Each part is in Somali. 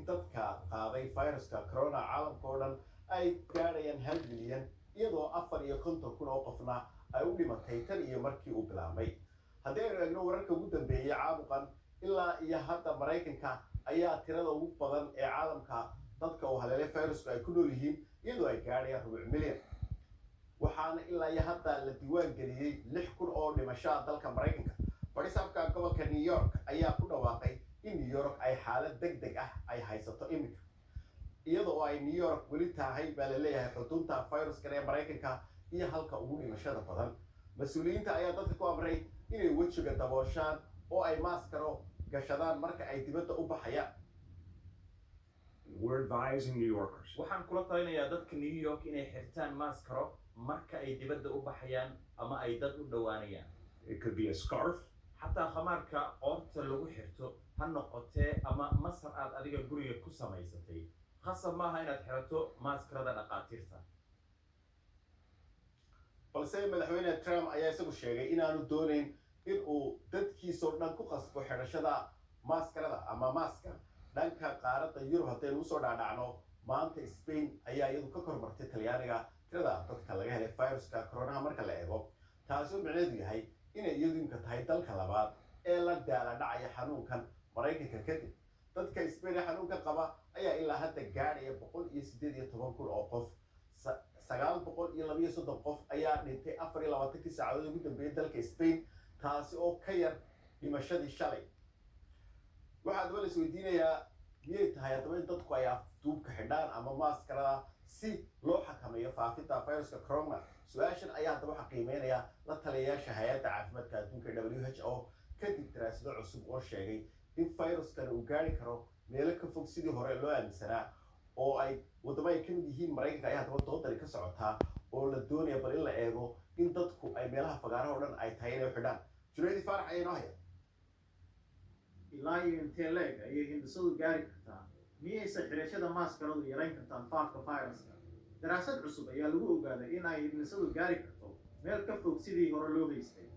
dadka qaaday viruska corona caalamka oo dhan ay gaadhayaan 1 milyan iyadoo 54,000 oo qofna ay u dhimatay tan iyo markii uu bilaabmay. haddii aynu eegno wararka ugu dambeeyay caabuqan ilaa iyo hadda Maraykanka ayaa tirada ugu badan ee caalamka dadka oo haleelay virusku ay ku nool yihiin iyadoo ay gaadhayaan 1 milyan. waxaana ilaa iyo hadda la diiwaan geliyey 6,000 oo dhimasho dalka Maraykanka. barisaabka gobolka New York ayaa ku dhawaaqay in New York ay xaalad degdeg ah ay haysato iminka iyadoo ay New York weli tahay baa la leeyahay xudunta viruska ee Maraykanka iyo halka ugu dhimashada badan. mas-uuliyiinta ayaa dadka ku amray inay wejiga dabooshaan oo ay maaskaro gashadaan marka ay dibadda u baxayaan. We're advising New Yorkers. waxaan kula talinayaa dadka New York inay xirtaan maaskaro marka ay dibadda u baxayaan ama ay dad u dhowaanayaan. It could be a scarf, xataa khamaarka qoorta lagu xirto ha noqotee ama masar aad adiga guriga ku samaysatay khasab maaha inaad xirato maaskarada dhaqaatiirta. balse madaxweyne Trump ayaa isagu sheegay inaanu doonayn in uu dadkiisoo dhan ku qasbo xidhashada maaskarada ama maaska. dhanka qaaradda Yurub haddaynu usoo dhaadhacno maanta Spain ayaa iyadu ka kormartay Talyaaniga tirada dadka laga helay viruska corona marka la eego, taasoo micneheedu yahay inay iyadu imika tahay dalka labaad ee la daala dhacaya xanuunkan Maraykanka kadib. dadka Spain ee xanuunka qaba ayaa ilaa hadda gaadhaya 118,000 oo qof. 932 qof ayaa dhintay 24 saacadood ugu dambeeyay dalka Spain, taasi oo ka yar dhimashadii shalay. waxaad wala isweydiinayaa miyay tahay haddaba in dadku ay afduubka xidhaan ama maaskarada si loo xakameeyo faafidda viruska corona. su-aashan ayaa haddaba waxaa qiimeynaya la taliyayaasha hay-adda caafimaadka adduunka WHO kadib daraasado cusub oo sheegay in viruskani uu gaari karo meelo ka fog sidii hore loo aaminsanaa, oo ay waddamo ay ka mid yihiin Maraykanka ayaa haddaba doodani ka socotaa oo la doonaya bal in la eego in dadku ay meelaha fagaaraha oo dhan ay tahay inay u xidhaan. Junayd Faarax ayaa inoo haya. ilaa iyo intee leeg ayay hindisadu gaari kartaa? miyayse xirashada maaskaradu yarayn kartaa faafka viruska? daraasad cusub ayaa lagu ogaaday in ay hindisadu gaari karto meel ka fog sidii hore loo haystay.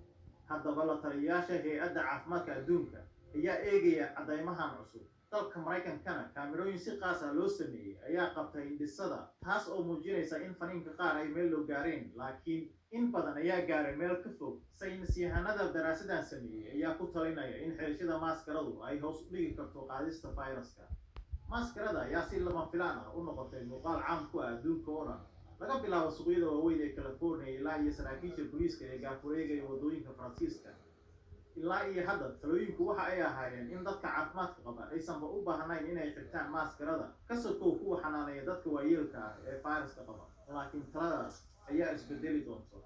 haddaba la taliyayaasha hay-adda caafimaadka adduunka ayaa eegaya caddaymahan cusub. dalka Maraykankana kaamirooyin si qaas ah loo sameeyey ayaa qabtay hindisada, taas oo muujinaysa in faniinka qaar ay meel loo gaareen, laakiin in badan ayaa gaaray meel ka fog. saynisyahanada daraasadan sameeyey ayaa ku talinaya in xirashada maaskaradu ay hoos u dhigi karto qaadista viruska. maaskarada ayaa si lama filaan ah u noqotay muuqaal caam ku ah adduunka oo dhan, laga bilaabo suuqyada waaweyn ee California ilaa iyo saraakiisha booliiska ee gaafureegaya waddooyinka Faransiiska. ilaa iyo hadda talooyinku waxa ay ahaayeen in dadka caafimaadka qaba aysanba u baahnayn inay xirtaan maaskarada ka sokow kuwa xanaaneeya dadka waayeelka ah ee viruska qaba, laakiin taladaas ayaa isbedeli doonto.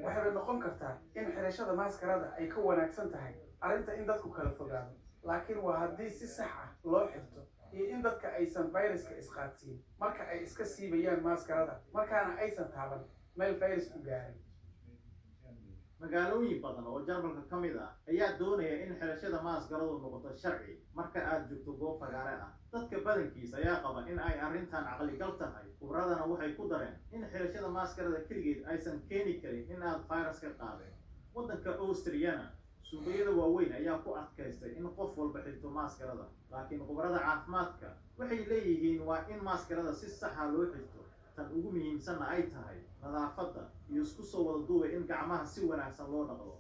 waxay noqon kartaa in xirashada maaskarada ay ka wanaagsan tahay arrinta in dadku kala fogaado, laakiin waa haddii si sax ah loo xirto iyo in dadka aysan viruska isqaadsiin marka ay iska siibayaan maaskarada, markaana aysan taaban meel virusku gaaray. magaalooyin badan oo Jarmalka ka mid ah ayaa doonaya in xirashada maaskaradu noqoto sharci marka aad joogto goob fagaare ah. dadka badankiisa ayaa qaba in ay arrintan caqligal tahay. khubradana waxay ku dareen in xirashada maaskarada keligeed aysan keeni karin in aad viruska qaadeen. waddanka Austriyana suuqyada waaweyn ayaa ku adkaystay in qof walba xirto maaskarada, laakiin khubarada caafimaadka waxay leeyihiin waa in maaskarada si sax ah loo xirto. tan ugu muhiimsanna ay tahay nadaafadda iyo isku soo wada duubay in gacmaha si wanaagsan loo dhaqdo.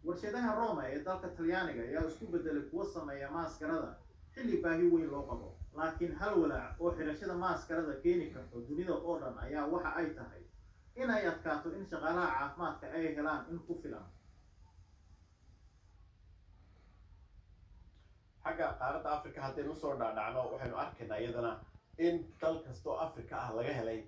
warshadaha Roma ee dalka Talyaaniga ayaa isku bedelay kuwa sameeya maaskarada xilli baahi weyn loo qabo, laakiin hal walaac oo xirashada maaskarada keeni karto dunida oo dhan ayaa waxa ay tahay in ay adkaato in shaqaalaha caafimaadka ay helaan in ku filan. xagga qaaradda Afrika haddaynu usoo dhaadhacno waxaynu arkaynaa iyadana in dal kastoo Afrika ah laga helay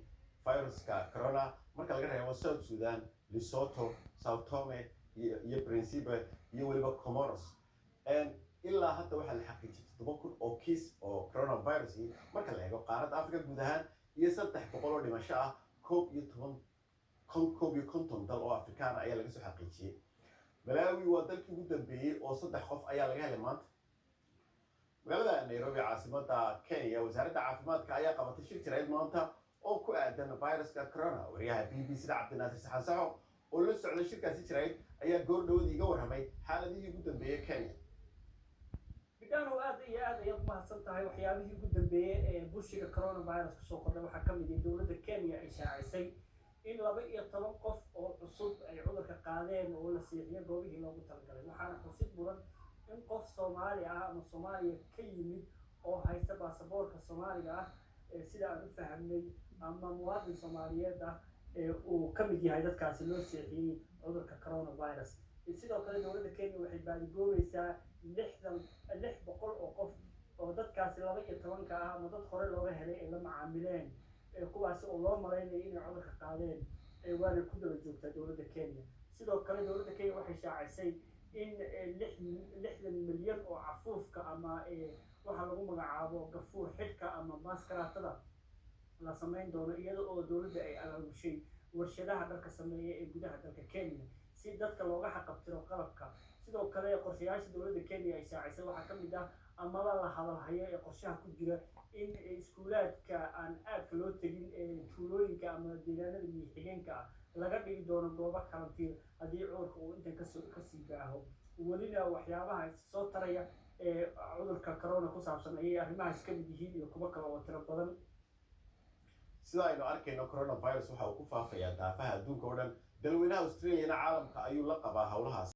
viruska corona marka laga reebo South Sudan, Lesotho, Sao Tome iyo Principe iyo weliba Comoros. ilaa hadda waxaa la xaqiijiyay 7,000 oo kiis oo coronavirus marka la eego qaaradda Afrika guud ahaan iyo 300 oo dhimasho ah. 51 dal oo Afrikaan ayaa laga soo xaqiijiyay. Malawi waa dalkii ugu dambeeyay oo 3 qof ayaa laga helay maanta. magaalada Nairobi caasimadda Kenya wasaaradda caafimaadka ayaa qabatay shir jirayd maanta oo ku aadan viruska corona. wariyaha BBC Cabdinaasir Saxan oo la socday shirkaasi jirayd ayaa goor dhawood iga warramay xaaladihii ugu dambeeyay Kenya. yaanu aad iyo aad ayaad mahadsan tahay waxyaabihii ugu dambeeyey ee bushiga coronavirus kusoo kordhay waxaa ka mid ah dowladda Kenya ay shaacisay in 12 qof oo cusub ay cudurka qaadeen oo la siixiyay goobihii loogu talagalay waxaana xusid mudan in qof Soomaali ah ama Soomaaliya ka yimid oo haysta baasaboorka Soomaaliga ah sida aan u fahamnay ama muwaadin Soomaaliyeed ah uu ka mid yahay dadkaasi loo siixiyay cudurka coronavirus sidoo kale dowladda Kenya waxay baadhigoobaysaa 600 oo qof oo dadkaasi 12 ah ama dad hore looga helay ay la macaamileen kuwaasi oo loo malaynayo inay cudurka qaadeen waana ku daba joogtaa dowladda Kenya sidoo kale dowladda Kenya waxay shaacisay in 60 milyan oo cafuufka ama waxa lagu magacaabo gafuur xidhka ama maaskaratada la sameyn doono iyada oo dowladda ay abaabushay warshadaha dharka sameeya ee gudaha dalka Kenya si dadka looga xaqabtiro qalabka sidoo kale qorshayaasha dowladda Kenya ay shaacisay waxaa ka mid ah amaba la hadalhayo ee qorshaha ku jira in iskuulaadka aan aadka loo tegin tuulooyinka ama deegaanada miyi-xigeenka ah laga dhigi doono goobo karantiin haddii cudurka uu intan kasii baaho welina waxyaabaha soo taraya cudurka corona ku saabsan ayay arrimahaas ka mid yihiin iyo kuwo kale oo tiro badan sida aynu arkayno coronavirus waxa uu ku faafayaa daafaha adduunka oo dhan dalweynaha Australia caalamka ayuu la qabaa hawlahaas